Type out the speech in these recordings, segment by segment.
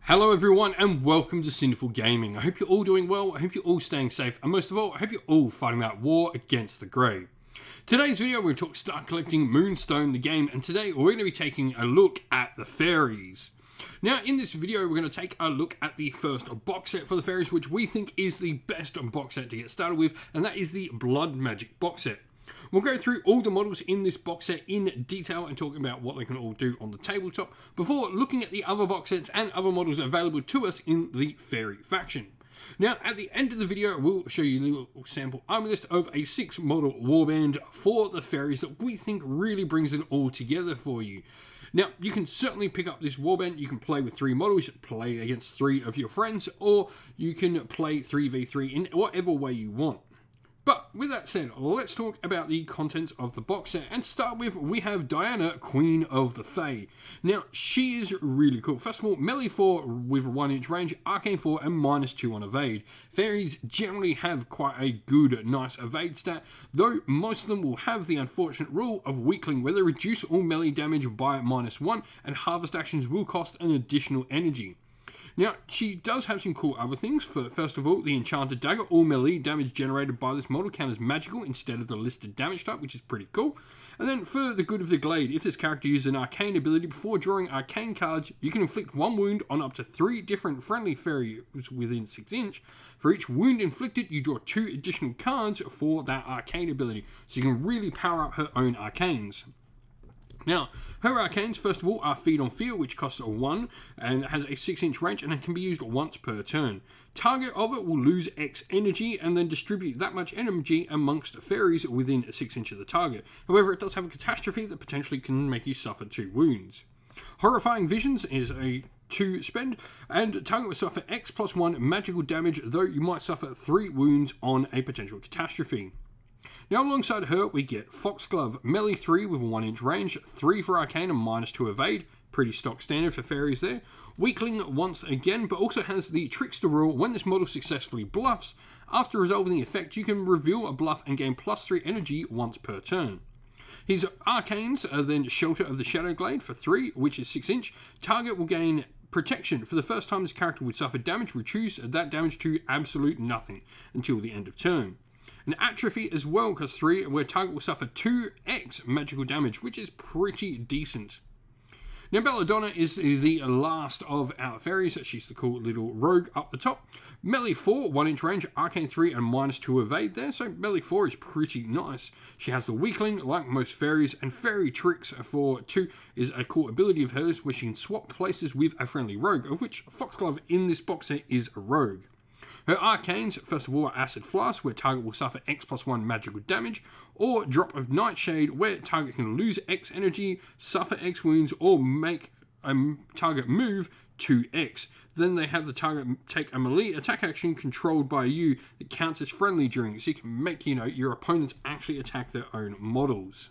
Hello everyone and welcome to Sinful Gaming. I hope you're all doing well, I hope you're all staying safe, and most of all, I hope you're all fighting that war against the grey. Today's video we're going to start collecting Moonstone the game, and today we're going to be taking a look at the fairies. Now in this video we're going to take a look at the first box set for the fairies, which we think is the best box set to get started with, and that is the Blood Magic box set. We'll go through all the models in this box set in detail and talk about what they can all do on the tabletop before looking at the other box sets and other models available to us in the fairy faction. Now, at the end of the video, we'll show you a little sample army list of a 6 model warband for the fairies that we think really brings it all together for you. Now, you can certainly pick up this warband. You can play with 3 models, play against 3 of your friends, or you can play 3v3 in whatever way you want. But with that said, let's talk about the contents of the box set. And to start with, we have Diana, Queen of the Fae. Now, she is really cool. First of all, melee 4 with 1-inch range, arcane 4 and -2 on evade. Fairies generally have quite a good, nice evade stat, though most of them will have the unfortunate rule of weakling, where they reduce all melee damage by -1, and harvest actions will cost an additional energy. Now, she does have some cool other things. First of all, the Enchanted Dagger. All melee damage generated by this model count as magical instead of the listed damage type, which is pretty cool. And then, for the good of the Glade, if this character uses an arcane ability before drawing arcane cards, you can inflict 1 wound on up to 3 different friendly fairies within 6 inch. For each wound inflicted, you draw 2 additional cards for that arcane ability, so you can really power up her own arcanes. Now, her arcanes, first of all, are Feed on Fear, which costs 1 and has a 6-inch range, and it can be used once per turn. Target of it will lose X energy and then distribute that much energy amongst fairies within 6 inch of the target. However, it does have a catastrophe that potentially can make you suffer 2 wounds. Horrifying Visions is a 2 spend, and target will suffer X plus 1 magical damage, though you might suffer 3 wounds on a potential catastrophe. Now alongside her we get Foxglove, melee 3 with 1-inch range, 3 for arcane and -2 evade, pretty stock standard for fairies there. Weakling once again, but also has the Trickster rule. When this model successfully bluffs, after resolving the effect you can reveal a bluff and gain +3 energy once per turn. His arcanes are then Shelter of the Shadow Glade for 3, which is 6-inch. Target will gain protection. For the first time this character would suffer damage, reduce that damage to absolute nothing until the end of turn. An Atrophy as well, because 3, where target will suffer 2x magical damage, which is pretty decent. Now, Belladonna is the last of our fairies. She's the cool little rogue up the top. Melee 4, 1-inch range, arcane 3 and -2 evade there, so melee 4 is pretty nice. She has the weakling, like most fairies, and fairy tricks for 2 is a cool ability of hers where she can swap places with a friendly rogue, of which Foxglove in this box set is a rogue. Her arcanes, first of all, are Acid Flask, where target will suffer X plus 1 magical damage, or Drop of Nightshade, where target can lose X energy, suffer X wounds, or make a target move 2x. Then they have the target take a melee attack action controlled by you that counts as friendly during, so you can make, your opponents actually attack their own models.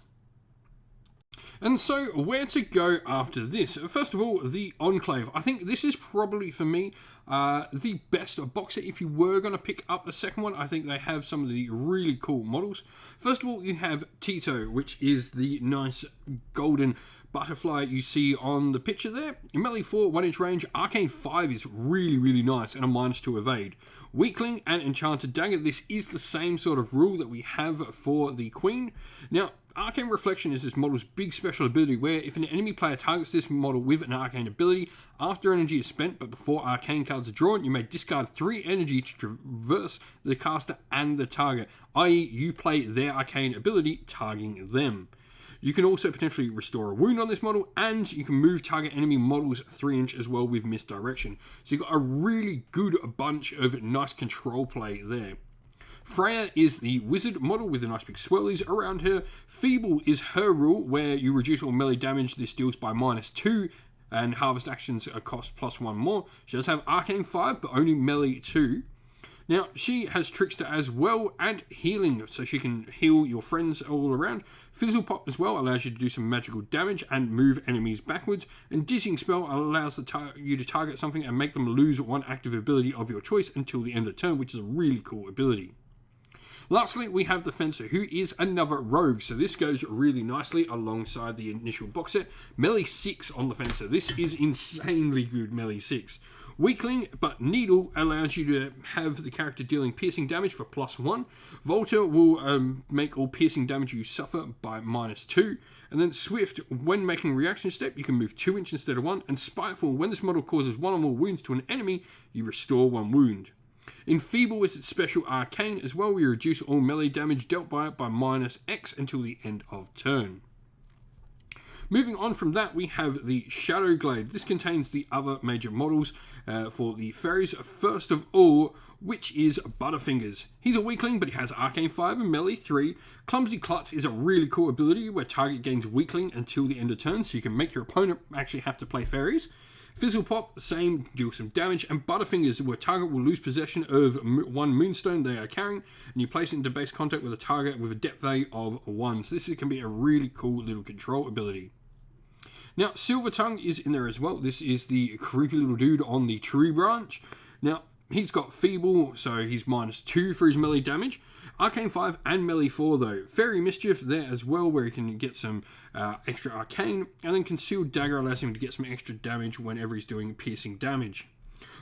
And so, where to go after this? First of all, the Enclave. I think this is probably, for me, the best box set. If you were going to pick up a second one, I think they have some of the really cool models. First of all, you have Tito, which is the nice golden butterfly you see on the picture there. Melee 4, 1-inch range. Arcane 5 is really nice, and a -2 evade. Weakling and Enchanted Dagger. This is the same sort of rule that we have for the Queen. Now, Arcane Reflection is this model's big special ability, where if an enemy player targets this model with an arcane ability, after energy is spent but before arcane cards are drawn, you may discard 3 energy to traverse the caster and the target, i.e. you play their arcane ability targeting them. You can also potentially restore a wound on this model, and you can move target enemy models 3-inch as well with Misdirection. So you've got a really good bunch of nice control play there. Freya is the wizard model with the nice big swirlies around her. Feeble is her rule, where you reduce all melee damage this deals by -2, and harvest actions cost +1 more. She does have arcane 5, but only melee 2. Now, she has Trickster as well, and healing, so she can heal your friends all around. Fizzle Pop as well allows you to do some magical damage and move enemies backwards. And Dizzying Spell allows you to target something and make them lose 1 active ability of your choice until the end of the turn, which is a really cool ability. Lastly, we have the Fencer, who is another rogue, so this goes really nicely alongside the initial box set. Melee 6 on the Fencer. This is insanely good melee 6. Weakling, but Needle allows you to have the character dealing piercing damage for +1. Volta will make all piercing damage you suffer by -2. And then Swift, when making reaction step, you can move 2 inches instead of 1. And Spiteful, when this model causes 1 or more wounds to an enemy, you restore 1 wound. Enfeeble is its special arcane as well, where you reduce all melee damage dealt by it by -X until the end of turn. Moving on from that, we have the Shadow Glade. This contains the other major models for the fairies. First of all, which is Butterfingers. He's a weakling, but he has Arcane 5 and Melee 3. Clumsy Klutz is a really cool ability where target gains weakling until the end of turn, so you can make your opponent actually have to play fairies. Fizzle Pop, same, deal some damage. And Butterfingers, where target will lose possession of 1 Moonstone they are carrying, and you place it into base contact with a target with a depth value of 1. So this can be a really cool little control ability. Now, Silver Tongue is in there as well. This is the creepy little dude on the tree branch. Now, he's got Feeble, so he's -2 for his melee damage. Arcane 5 and Melee 4 though. Fairy Mischief there as well, where he can get some extra Arcane. And then Concealed Dagger allows him to get some extra damage whenever he's doing piercing damage.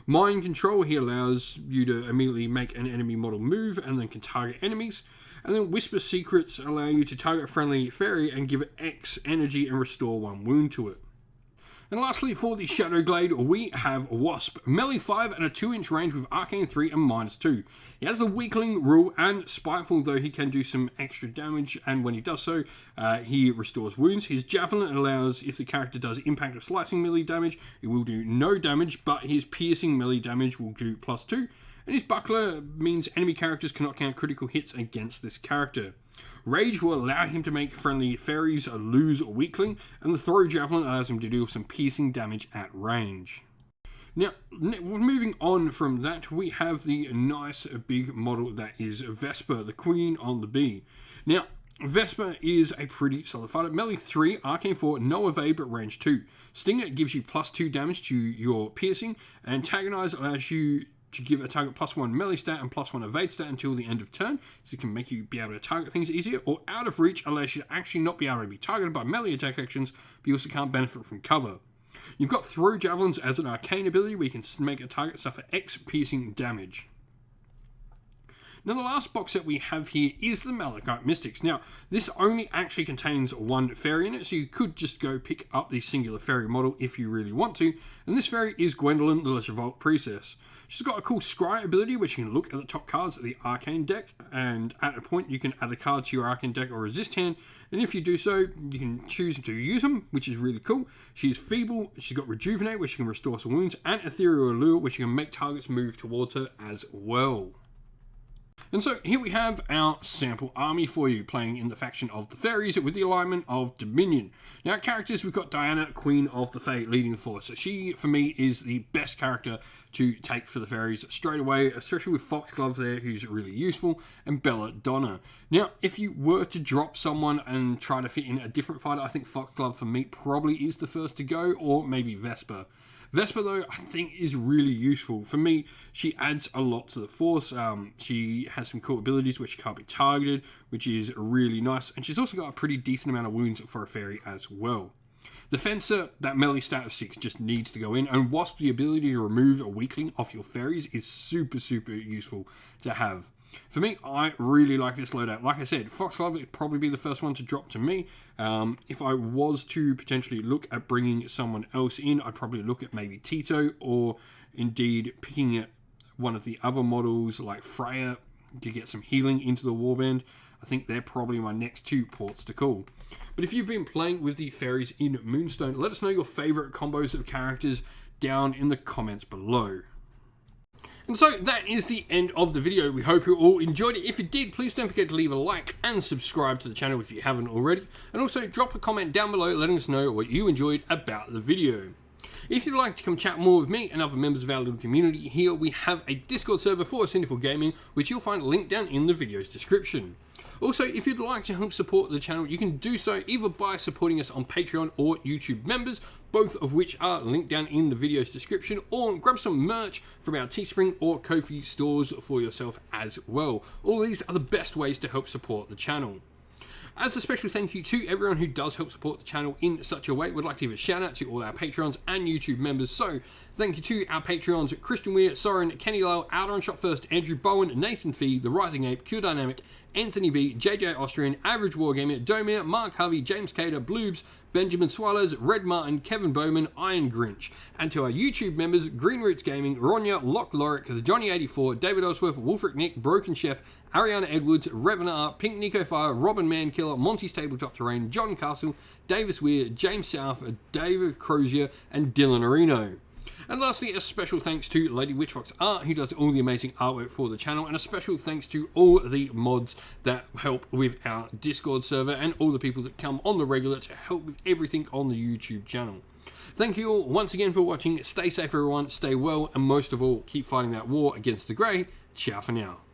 Mind Control, he allows you to immediately make an enemy model move and then can target enemies. And then Whisper Secrets allow you to target a friendly fairy and give it X energy and restore 1 wound to it. And lastly, for the Shadow Glade, we have Wasp. Melee 5 and a 2-inch range with Arcane 3 and -2. He has the Weakling rule and Spiteful, though he can do some extra damage, and when he does so, he restores wounds. His Javelin allows, if the character does impact or slicing melee damage, it will do no damage, but his piercing melee damage will do +2. And his Buckler means enemy characters cannot count critical hits against this character. Rage will allow him to make friendly fairies lose a weakling, and the Throw Javelin allows him to deal some piercing damage at range. Now, moving on from that, we have the nice big model that is Vesper the Queen on the bee. Now, Vesper is a pretty solid fighter. Melee 3, Arcane 4, no evade but range 2. Stinger gives you +2 damage to your piercing, and Antagonize allows you to give a target +1 melee stat and +1 evade stat until the end of turn, so it can make you be able to target things easier. Or Out of Reach allows you to actually not be able to be targeted by melee attack actions, but you also can't benefit from cover. You've got Throw Javelins as an arcane ability where you can make a target suffer X piercing damage. Now, the last box set we have here is the Malachite Mystics. Now, this only actually contains 1 fairy in it, so you could just go pick up the singular fairy model if you really want to. And this fairy is Gwendolyn, the Leshavult Priestess. She's got a cool Scry ability, which you can look at the top cards of the Arcane deck, and at a point you can add a card to your Arcane deck or resist hand, and if you do so, you can choose to use them, which is really cool. She's Feeble, she's got Rejuvenate, which can restore some wounds, and Ethereal Allure, which you can make targets move towards her as well. And so here we have our sample army for you, playing in the faction of the Fairies with the alignment of Dominion. Now, characters, we've got Diana, Queen of the Fae, leading the force. So she, for me, is the best character to take for the Fairies straight away, especially with Foxglove there, who's really useful, and Belladonna. Now, if you were to drop someone and try to fit in a different fighter, I think Foxglove, for me, probably is the first to go, or maybe Vesper. Vesper, though, I think is really useful. For me, she adds a lot to the force. She has some cool abilities where she can't be targeted, which is really nice. And she's also got a pretty decent amount of wounds for a fairy as well. The Fencer, that melee stat of 6 just needs to go in. And Wasp, the ability to remove a weakling off your fairies is super, super useful to have. For me, I really like this loadout. Like I said, Foxglove would probably be the first one to drop to me. If I was to potentially look at bringing someone else in, I'd probably look at maybe Tito, or indeed picking at one of the other models like Freya to get some healing into the warband. I think they're probably my next 2 ports to call. But if you've been playing with the fairies in Moonstone, let us know your favourite combos of characters down in the comments below. And so that is the end of the video. We hope you all enjoyed it. If you did, please don't forget to leave a like and subscribe to the channel if you haven't already. And also drop a comment down below letting us know what you enjoyed about the video. If you'd like to come chat more with me and other members of our little community here, we have a Discord server for Sinful Gaming, which you'll find linked down in the video's description. Also, if you'd like to help support the channel, you can do so either by supporting us on Patreon or YouTube members, both of which are linked down in the video's description, or grab some merch from our Teespring or Ko-fi stores for yourself as well. All of these are the best ways to help support the channel. As a special thank you to everyone who does help support the channel in such a way, we'd like to give a shout out to all our Patreons and YouTube members. So, thank you to our Patreons, Christian Weir, Soren, Kenny Lyle, Outer and Shot First, Andrew Bowen, Nathan Fee, The Rising Ape, Q Dynamic, Anthony B, JJ Austrian, Average Wargamer, Domir, Mark Harvey, James Cater, Bloobs, Benjamin Swallows, Red Martin, Kevin Bowman, Iron Grinch. And to our YouTube members, Green Roots Gaming, Ronya, Lock Lorick, The Johnny84, David Osworth, Wolfric Nick, Broken Chef, Ariana Edwards, Revenar, Pink Nico Fire, Robin Mankiller, Monty's Tabletop Terrain, John Castle, Davis Weir, James South, David Crozier, and Dylan Areno. And lastly, a special thanks to Lady Witchfox Art, who does all the amazing artwork for the channel, and a special thanks to all the mods that help with our Discord server and all the people that come on the regular to help with everything on the YouTube channel. Thank you all once again for watching. Stay safe everyone, stay well, and most of all, keep fighting that war against the Grey. Ciao for now.